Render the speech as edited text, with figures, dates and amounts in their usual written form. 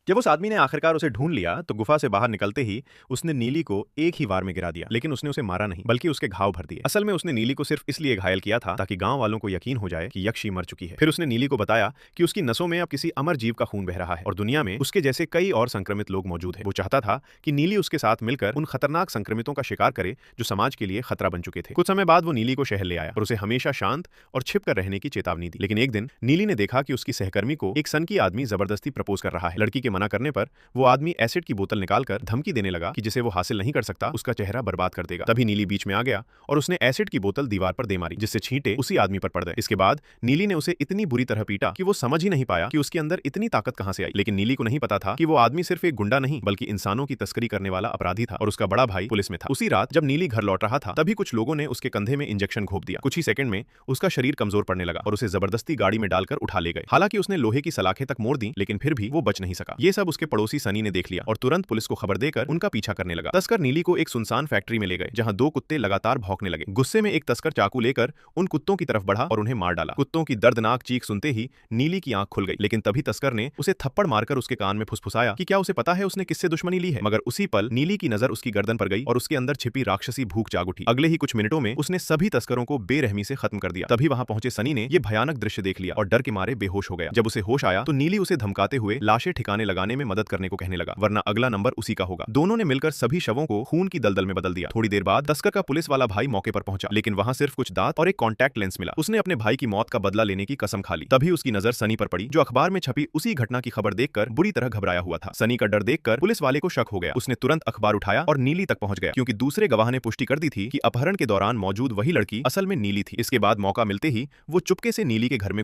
जब उस आदमी ने आखिरकार उसे ढूंढ लिया तो गुफा से बाहर निकलते ही उसने नीली को एक ही वार में गिरा दिया, लेकिन उसने उसे मारा नहीं बल्कि उसके घाव भर दिए। असल में उसने नीली को सिर्फ इसलिए घायल किया था ताकि गांव वालों को यकीन हो जाए कि यक्षी मर चुकी है। फिर उसने नीली को बताया कि उसकी नसों में अब किसी अमर जीव का खून बह रहा है और दुनिया में उसके जैसे कई और संक्रमित लोग मौजूद हैं। वो चाहता था कि नीली उसके साथ मिलकर उन खतरनाक संक्रमितों का शिकार करे जो समाज के लिए खतरा बन चुके थे। कुछ समय बाद वो नीली को शहर ले आया और उसे हमेशा शांत और छिपकर रहने की चेतावनी दी। लेकिन एक दिन नीली ने देखा कि उसकी सहकर्मी को एक सनकी आदमी जबरदस्ती प्रपोज कर रहा है। लड़की के मना करने पर वो आदमी एसिड की बोतल निकालकर धमकी देने लगा कि जिसे वो हासिल नहीं कर सकता उसका चेहरा बर्बाद कर देगा। तभी नीली बीच में आ गया और उसने एसिड की बोतल दीवार पर दे मारी, जिससे छींटे उसी आदमी पर पड़ गए। इसके बाद नीली ने उसे इतनी बुरी तरह पीटा कि वो समझ ही नहीं पाया कि उसके अंदर इतनी ताकत कहां से आई। लेकिन नीली को नहीं पता था कि वो आदमी सिर्फ एक गुंडा नहीं बल्कि इंसानों की तस्करी करने वाला अपराधी था और उसका बड़ा भाई पुलिस में था। उसी रात जब नीली घर लौट रहा था तभी कुछ लोगों ने उसके कंधे में इंजेक्शन घोंप दिया। कुछ ही सेकंड में उसका शरीर कमजोर पड़ने लगा और उसे जबरदस्ती गाड़ी में डालकर उठा ले गए। हालांकि उसने लोहे की सलाखें तक मोड़ दी लेकिन फिर भी वो बच नहीं सका। ये सब उसके पड़ोसी सनी ने देख लिया और तुरंत पुलिस को खबर देकर उनका पीछा करने लगा। तस्कर नीली को एक सुनसान फैक्ट्री में ले गए जहां दो कुत्ते लगातार भौंकने लगे। गुस्से में एक तस्कर चाकू लेकर उन कुत्तों की तरफ बढ़ा और उन्हें मार डाला। कुत्तों की दर्दनाक चीख सुनते ही नीली की आंख खुल गई, लेकिन तभी तस्कर ने उसे थप्पड़ मारकर उसके कान में फुसफुसाया कि क्या उसे पता है उसने किससे दुश्मनी ली है। मगर उसी पल नीली की नजर उसकी गर्दन पर गई और उसके अंदर छिपी राक्षसी भूख जाग उठी। अगले ही कुछ मिनटों में उसने सभी तस्करों को बेरहमी से खत्म कर दिया। तभी वहां पहुंचे सनी ने यह भयानक दृश्य देख लिया और डर के मारे बेहोश हो गया। जब उसे होश आया तो नीली उसे धमकाते हुए लाशें ठिकाने लगाने में मदद करने को कहने लगा, वरना अगला नंबर उसी का होगा। दोनों ने मिलकर सभी शवों को खून की दलदल में बदल दिया। थोड़ी देर बाद तस्कर का पुलिस वाला भाई मौके पर पहुंचा, लेकिन वहां सिर्फ कुछ दांत और एक कॉन्टैक्ट लेंस मिला। उसने अपने भाई की मौत का बदला लेने की कसम खा ली। तभी उसकी नजर सनी पर पड़ी जो अखबार में छपी उसी घटना की खबर देखकर बुरी तरह घबराया हुआ था। सनी का डर देखकर पुलिस वाले को शक हो गया। उसने तुरंत अखबार उठाया और नीली तक पहुंच गया, क्योंकि दूसरे गवाह ने पुष्टि कर दी थी कि अपहरण के दौरान मौजूद वही लड़की असल में नीली थी। इसके बाद मौका मिलते ही वो चुपके से नीली के घर में